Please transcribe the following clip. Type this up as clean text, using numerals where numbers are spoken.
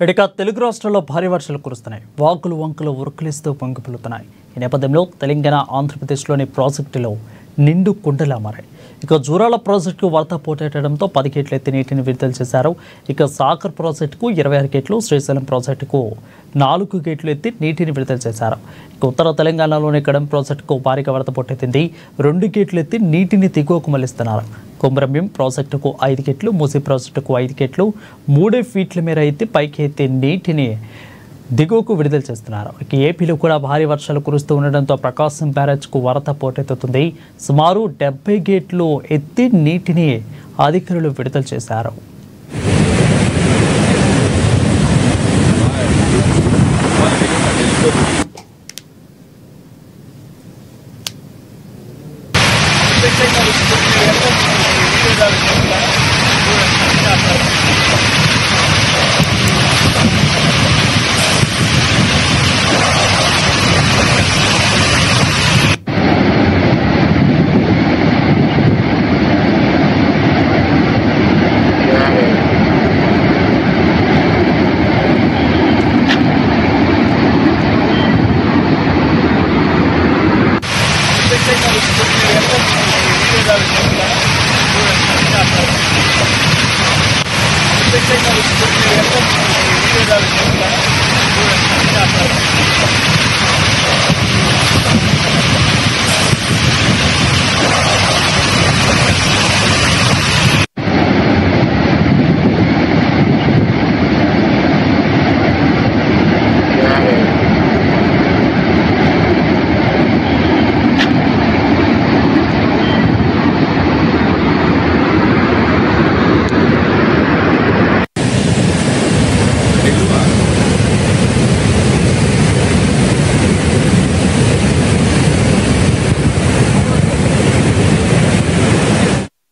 ఇక తెలుగు రాష్ట్రాల్లో భారీ వర్షాలు కురుస్తున్నాయి. వాగులు వంకలు ఉరుకులేస్తూ పొంగిపొర్లుతున్నాయి. ఈ నేపథ్యంలో తెలంగాణ, ఆంధ్రప్రదేశ్లోని ప్రాజెక్టులో నిండు కుండలా మారాయి. ఇక జూరాల ప్రాజెక్టుకు వరద పోటెత్తడంతో 10 గేట్ల ఎత్తి నీటిని విడుదల చేశారు. ఇక సాగర్ ప్రాజెక్టుకు 26 గేట్లు, శ్రీశైలం ప్రాజెక్టుకు 4 గేట్లు ఎత్తి నీటిని విడుదల చేశారు. ఇక ఉత్తర తెలంగాణలోని కడెం ప్రాజెక్టుకు భారీగా వరద పోటెత్తింది. 2 గేట్లు ఎత్తి నీటిని దిగువకు మళ్లిస్తున్నారు. కొమరంభీం ప్రాజెక్టుకు 5 గేట్లు, మూసీ ప్రాజెక్టుకు 5 గేట్లు, 3 ఫీట్ల మేర ఎత్తి పైకి ఎత్తి నీటిని దిగువకు విడుదల చేస్తున్నారు. ఇక ఏపీలో కూడా భారీ వర్షాలు కురుస్తూ ఉండడంతో ప్రకాశం బ్యారేజ్కు వరద పోటెత్తుతుంది. సుమారు 70 గేట్లు ఎత్తి నీటిని అధికారులు విడుదల చేశారు.